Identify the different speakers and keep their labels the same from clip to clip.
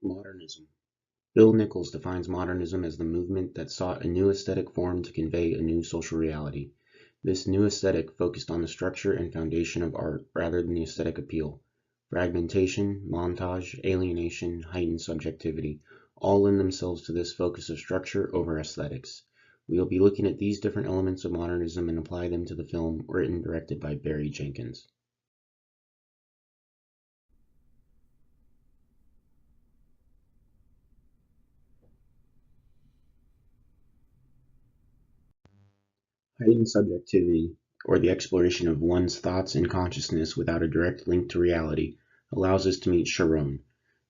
Speaker 1: Modernism. Bill Nichols defines modernism as the movement that sought a new aesthetic form to convey a new social reality. This new aesthetic focused on the structure and foundation of art rather than the aesthetic appeal. Fragmentation, montage, alienation, heightened subjectivity all lend themselves to this focus of structure over aesthetics. We will be looking at these different elements of modernism and apply them to the film written and directed by Barry Jenkins. Heightened subjectivity, or the exploration of one's thoughts and consciousness without a direct link to reality, allows us to meet Sharon.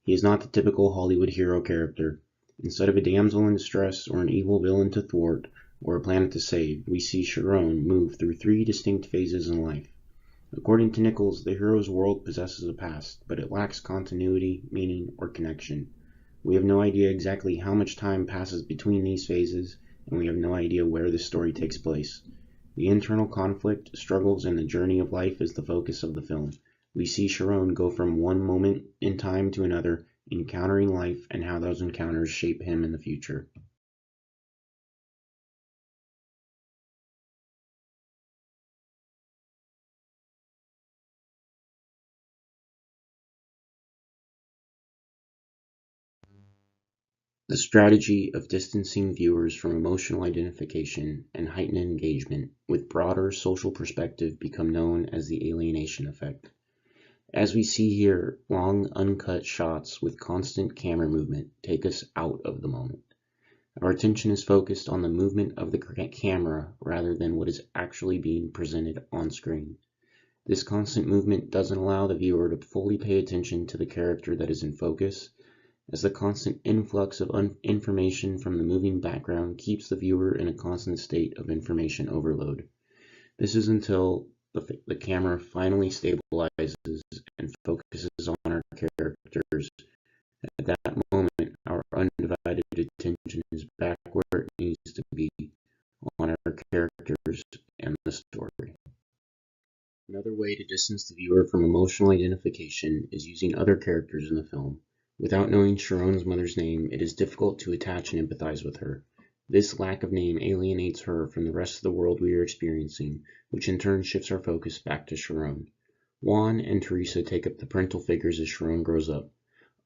Speaker 1: He is not the typical Hollywood hero character. Instead of a damsel in distress or an evil villain to thwart or a planet to save, we see Sharon move through three distinct phases in life. According to Nichols, the hero's world possesses a past, but it lacks continuity, meaning, or connection. We have no idea exactly how much time passes between these phases, and we have no idea where this story takes place. The internal conflict, struggles, and the journey of life is the focus of the film. We see Sharon go from one moment in time to another, encountering life and how those encounters shape him in the future. The strategy of distancing viewers from emotional identification and heightened engagement with broader social perspective become known as the alienation effect. As we see here, long uncut shots with constant camera movement take us out of the moment. Our attention is focused on the movement of the camera rather than what is actually being presented on screen. This constant movement doesn't allow the viewer to fully pay attention to the character that is in focus, as the constant influx of information from the moving background keeps the viewer in a constant state of information overload. This is until the camera finally stabilizes and focuses on our characters. At that moment, our undivided attention is back where it needs to be, on our characters and the story. Another way to distance the viewer from emotional identification is using other characters in the film. Without knowing Sharon's mother's name, it is difficult to attach and empathize with her. This lack of name alienates her from the rest of the world we are experiencing, which in turn shifts our focus back to Sharon. Juan and Teresa take up the parental figures as Sharon grows up.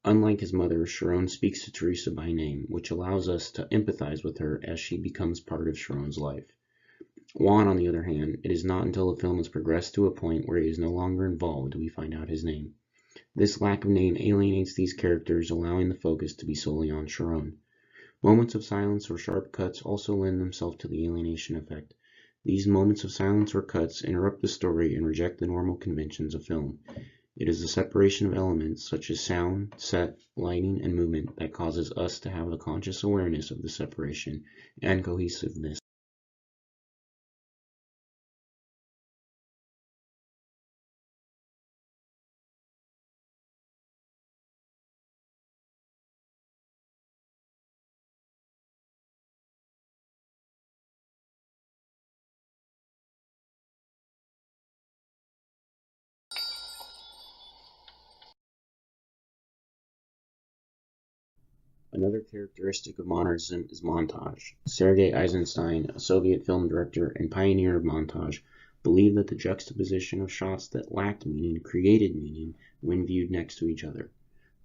Speaker 1: Unlike his mother, Sharon speaks to Teresa by name, which allows us to empathize with her as she becomes part of Sharon's life. Juan, on the other hand, it is not until the film has progressed to a point where he is no longer involved do we find out his name. This lack of name alienates these characters, allowing the focus to be solely on Sharon. Moments of silence or sharp cuts also lend themselves to the alienation effect. These moments of silence or cuts interrupt the story and reject the normal conventions of film. It is the separation of elements such as sound, set, lighting, and movement that causes us to have a conscious awareness of the separation and cohesiveness. Another characteristic of modernism is montage. Sergei Eisenstein, a Soviet film director and pioneer of montage, believed that the juxtaposition of shots that lacked meaning created meaning when viewed next to each other.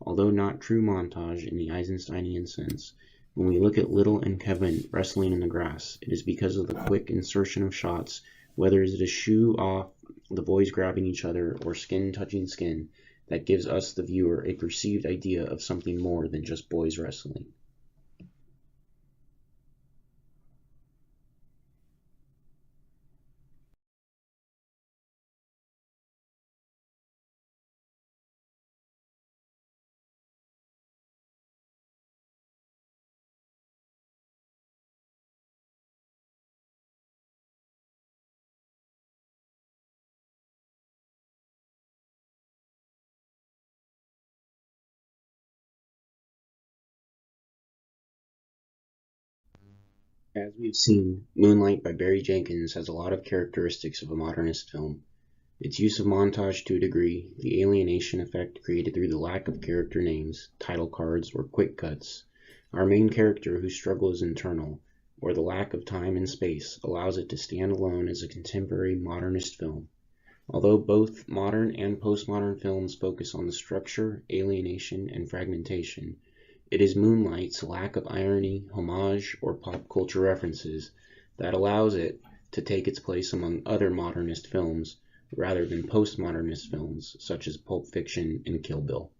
Speaker 1: Although not true montage in the Eisensteinian sense, when we look at Little and Kevin wrestling in the grass, it is because of the quick insertion of shots, whether it is a shoe off, the boys grabbing each other, or skin touching skin, that gives us, the viewer, a perceived idea of something more than just boys wrestling. As we've seen, Moonlight by Barry Jenkins has a lot of characteristics of a modernist film. Its use of montage to a degree, the alienation effect created through the lack of character names, title cards, or quick cuts, our main character whose struggle is internal, or the lack of time and space allows it to stand alone as a contemporary modernist film. Although both modern and postmodern films focus on the structure, alienation, and fragmentation, it is Moonlight's lack of irony, homage, or pop culture references that allows it to take its place among other modernist films rather than postmodernist films such as Pulp Fiction and Kill Bill.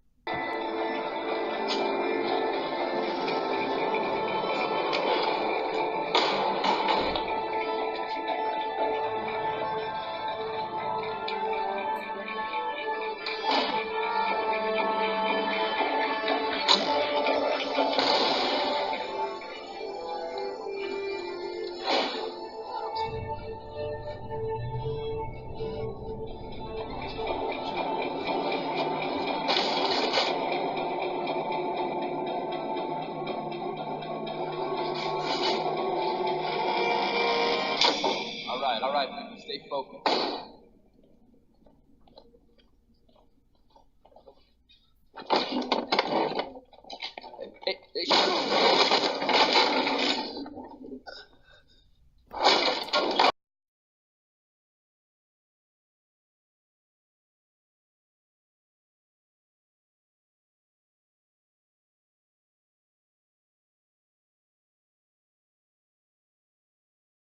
Speaker 2: All right, man. Stay focused. Hey.